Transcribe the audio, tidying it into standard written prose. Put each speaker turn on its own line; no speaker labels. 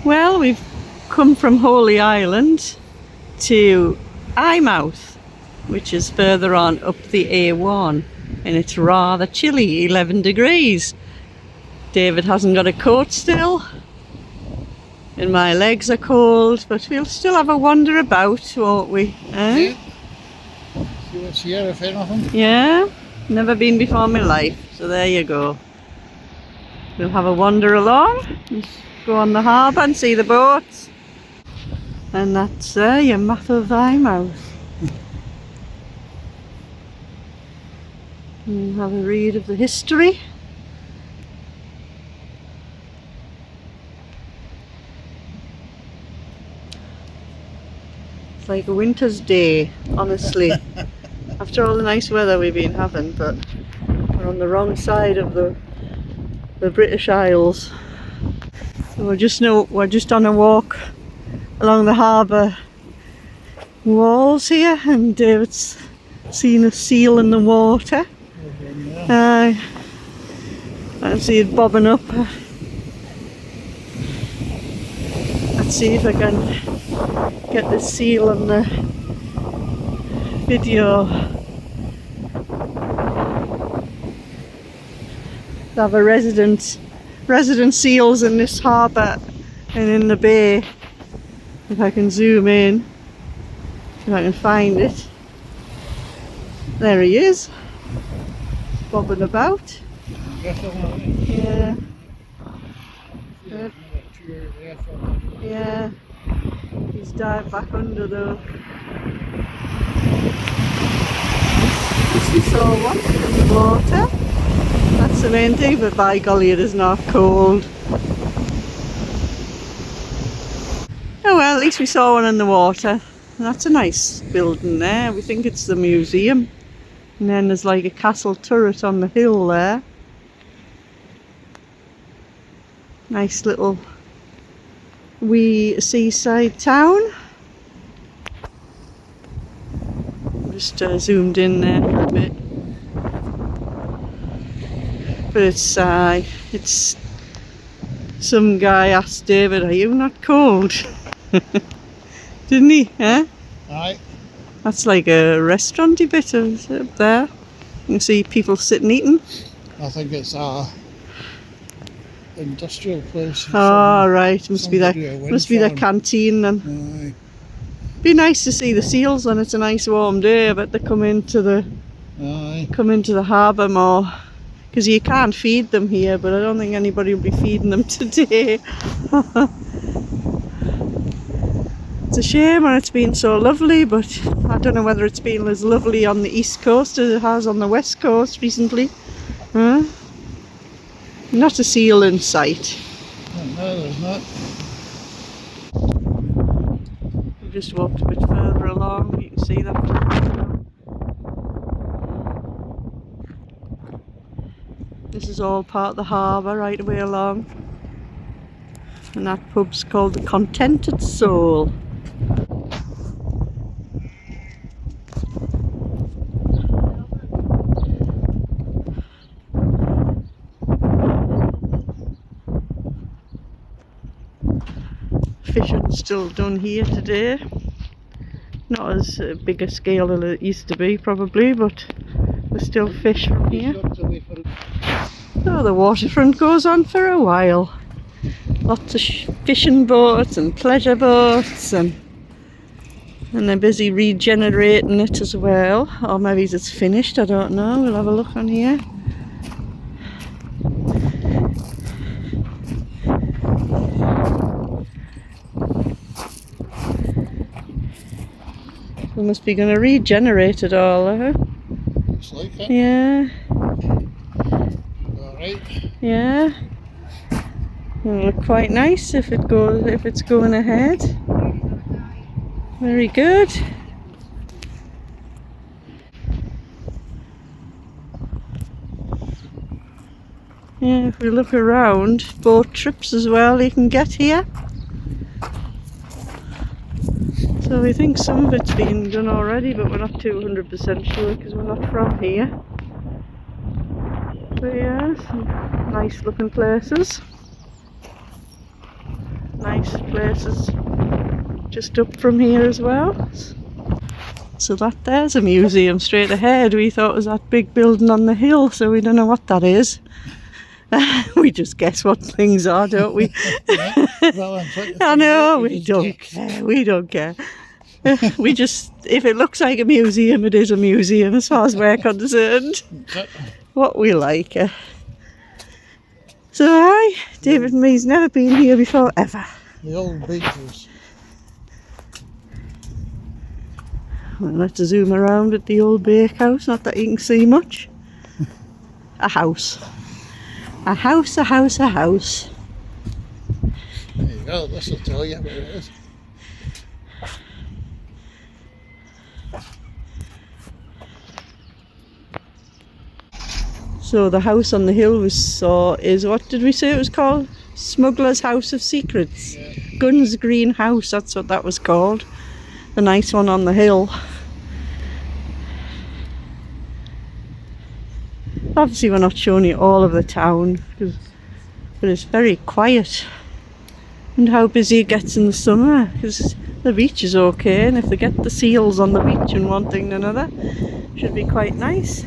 Well, we've come from Holy Island to Eyemouth, which is further on up the A1, and it's rather chilly, 11 degrees. David hasn't got a coat still, and my legs are cold, but we'll still have a wander about, won't we? Eh?
Yeah. See what's here, if anything.
Yeah, never been before in my life, so there you go. We'll have a wander along, and go on the harbour and see the boats. And that's your map of Eyemouth. And have a read of the history. It's like a winter's day, honestly. After all the nice weather we've been having, but we're on the wrong side of the British Isles. So we're just on a walk along the harbour walls here, and David's seen a seal in the water. I see it bobbing up. Let's see if I can get the seal on the video. They have a resident seals in this harbour and in the bay. If I can zoom in, if I can find it. There he is, bobbing about. Yeah. Yeah. He's dived back under though. We saw one in the water. That's the main thing, but by golly, it is not cold. Oh well, at least we saw one in the water. And that's a nice building there. We think it's the museum. And then there's like a castle turret on the hill there. Nice little wee seaside town. Just zoomed in there for a bit. But it's some guy asked David, "Are you not cold?" Didn't he? Eh?
Aye.
That's like a restauranty bit of it up there. You can see people sitting eating.
I think it's a industrial place.
Oh right, must be their canteen then.
Aye.
Be nice to see the seals when it's a nice warm day. I bet they come into the harbour more, because you can't feed them here. But I don't think anybody will be feeding them today. It's a shame when it's been so lovely, but I don't know whether it's been as lovely on the east coast as it has on the west coast recently. Huh? Not a seal in sight.
No, there's not.
We just walked a bit further along, you can see that. This is all part of the harbour right away along. And that pub's called the Contented Soul. Fishing still done here today. Not as big a scale as it used to be probably, but there's still fish from here. Oh, the waterfront goes on for a while. Lots of fishing boats and pleasure boats, and they're busy regenerating it as well. Or maybe it's finished, I don't know. We'll have a look on here. We must be going to regenerate it all, huh?
Looks like it.
Yeah.
Alright.
Yeah. It'll look quite nice if it's going ahead. Very good. Yeah, if we look around, boat trips as well you can get here. So we think some of it's been done already, but we're not 200% sure because we're not from here. But yeah, some nice looking places. nice places just up from here as well. So there's a museum straight ahead. We thought it was that big building on the hill, so we don't know what that is. We just guess what things are, don't we?
Well,
I know, we don't care. We don't care. We just, if it looks like a museum, it is a museum as far as we're concerned. What we like. So David and me's never been here before, ever.
The old beaches.
Well, let's zoom around at the old bakehouse, not that you can see much. A house. A house, a house, a house.
There you go, this will tell you where it is.
So the house on the hill is, what did we say it was called? Smuggler's House of Secrets.
Yeah.
Guns Green House, that's what that was called. The nice one on the hill. Obviously we're not showing you all of the town, but it's very quiet. And how busy it gets in the summer, because the beach is okay, and if they get the seals on the beach and one thing and another, should be quite nice.